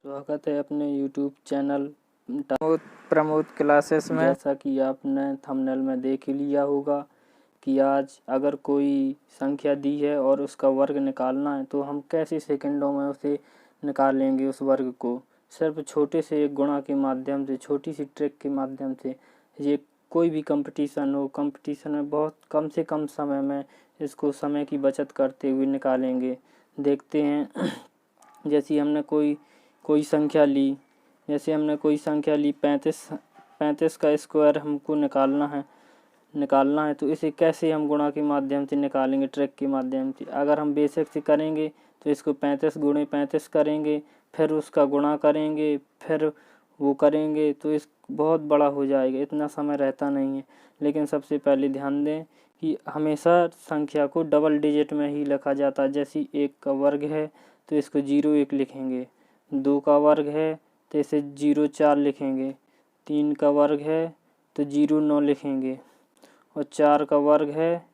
स्वागत है अपने YouTube चैनल प्रमोद क्लासेस में। जैसा कि आपने थंबनेल में देख ही लिया होगा कि आज अगर कोई संख्या दी है और उसका वर्ग निकालना है तो हम कैसे सेकंडों में उसे निकालेंगे उस वर्ग को। सिर्फ छोटे से एक गुणा के माध्यम से, छोटी सी ट्रिक के माध्यम से। ये कोई भी कंपटीशन हो, कंपटीशन में बहुत कम से कम समय में इसको समय की बचत करते हुए निकालेंगे। देखते हैं जैसे हमने कोई संख्या ली, जैसे हमने कोई संख्या ली 35 का स्क्वायर हमको निकालना है तो इसे कैसे हम गुणा के माध्यम से निकालेंगे, ट्रिक के माध्यम से। अगर हम बेसिक से करेंगे तो इसको 35 गुणे 35 करेंगे, फिर उसका गुणा करेंगे, फिर वो करेंगे तो इस बहुत बड़ा हो जाएगा, इतना समय रहता नहीं है। लेकिन सबसे पहले ध्यान दें कि हमेशा संख्या को डबल डिजिट में ही लिखा जाता है। जैसे 1 का वर्ग है तो इसको 0 लिखेंगे, 2 का वर्ग है तो इसे 0 लिखेंगे, 3 का वर्ग है तो 0 लिखेंगे और 4 का वर्ग है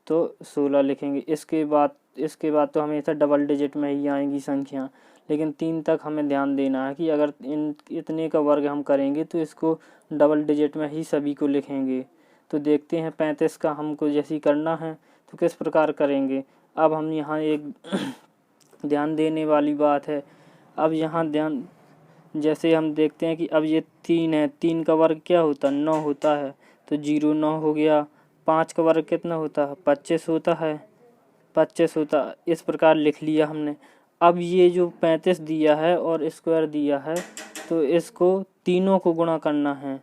तो 16 लिखेंगे। इसके बाद तो हमेशा डबल डिजिट में ही आएंगी संख्या। लेकिन 3 तक हमें ध्यान देना है कि अगर इतने का वर्ग हम करेंगे तो इसको डबल डिजिट में ही सभी को लिखेंगे। तो देखते हैं 35 का हमको जैसे करना है तो किस प्रकार करेंगे। अब हम यहाँ एक ध्यान देने वाली बात है। अब यहाँ जैसे हम देखते हैं कि अब ये 3 है, 3 का वर्ग क्या होता है, 9 होता है, तो 0 9 हो गया। 5 का वर्ग कितना होता है, 25 होता है, 25 होता है। इस प्रकार लिख लिया हमने। अब ये जो 35 दिया है और स्क्वायर दिया है तो इसको तीनों को गुणा करना है,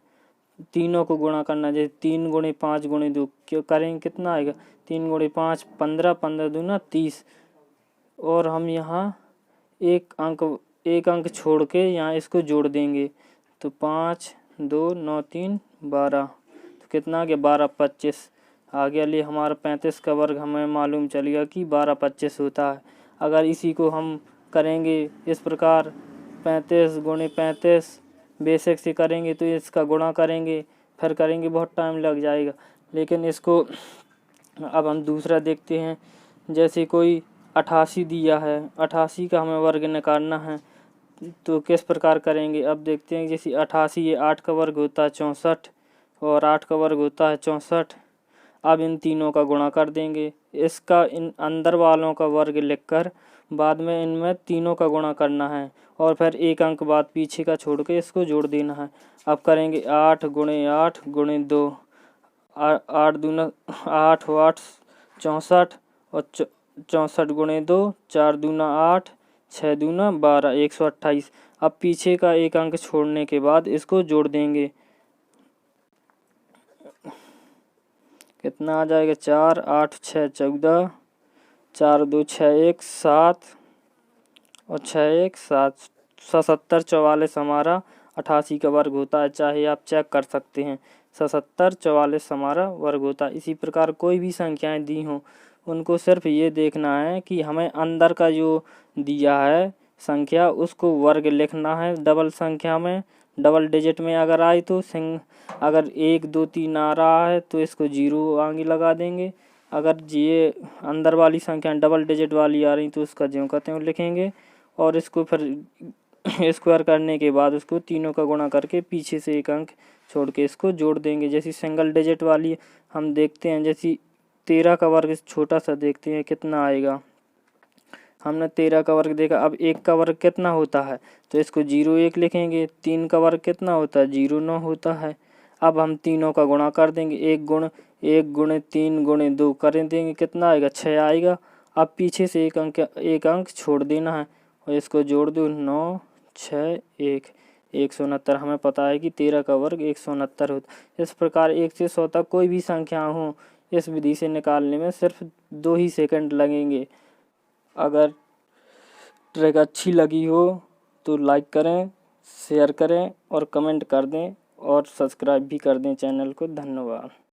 जैसे 3 गुणे 5 गुणे 2 क्यों करेंगे, कितना आएगा, 3 गुणे 5 15, 15 दूना 30। और हम यहाँ एक अंक छोड़ के यहाँ इसको जोड़ देंगे तो 5 2 9 3 12, तो कितना आ गया 12 25 आ गया। लिए हमारा 35 का वर्ग हमें मालूम चल गया कि 12 25 होता है। अगर इसी को हम करेंगे इस प्रकार 35 गुणे 35 बेसिक से करेंगे तो इसका गुणा करेंगे, फिर करेंगे, बहुत टाइम लग जाएगा। लेकिन इसको अब हम दूसरा देखते हैं। जैसे कोई 88 दिया है, 88 का हमें वर्ग निकालना है तो किस प्रकार करेंगे। अब देखते हैं जैसे 88 ये 8 का वर्ग होता है 64 और 8 का वर्ग होता है 64। अब इन तीनों का गुणा कर देंगे, इसका इन अंदर वालों का वर्ग लिखकर बाद में इनमें तीनों का गुणा करना है और फिर एक अंक बाद पीछे का छोड़ के इसको जोड़ देना है। अब करेंगे 8 गुणे 8 गुणे 2, 8 दूना 8 8 64 और 64 गुणे 2 4 दूना 8 6 दूना 12 128। अब पीछे का एक अंक छोड़ने के बाद इसको जोड़ देंगे, कितना आ जाएगा 4 8 6 14, 4 2 6 1 7 और 6 1 7, 77 44 हमारा 88 का वर्ग होता है। चाहे आप चेक कर सकते हैं, 77 44 हमारा वर्ग होता है। इसी प्रकार कोई भी संख्याएं दी हों उनको सिर्फ ये देखना है कि हमें अंदर का जो दिया है संख्या उसको वर्ग लिखना है। डबल संख्या में, डबल डिजिट में अगर आए तो अगर 1 2 3 आ रहा है तो इसको 0 आगे लगा देंगे। अगर ये अंदर वाली संख्या डबल डिजिट वाली आ रही तो उसका ज्यों का त्यों लिखेंगे और इसको फिर स्क्वायर करने के बाद उसको तीनों का गुणा करके पीछे से एक अंक छोड़ के इसको जोड़ देंगे। जैसी सिंगल डिजिट वाली हम देखते हैं, जैसी 13 का वर्ग छोटा सा देखते हैं कितना आएगा। हमने 13 का वर्ग देखा। अब 1 का वर्ग कितना होता है तो इसको 0 1 लिखेंगे। 3 का वर्ग कितना होता है 0 9 होता है। अब हम तीनों का गुणा कर देंगे, 1 गुणे 3 गुणे 2 कर देंगे, कितना आएगा 6 आएगा। अब पीछे से एक अंक छोड़ देना है और इसको जोड़ दो 9 6 1 169। हमें पता है कि 13 का वर्ग 169 होता। इस प्रकार 1 से 100 तक कोई भी संख्या हो इस विधि से निकालने में सिर्फ 2 ही सेकंड लगेंगे। अगर ट्रिक अच्छी लगी हो तो लाइक करें, शेयर करें और कमेंट कर दें और सब्सक्राइब भी कर दें चैनल को। धन्यवाद।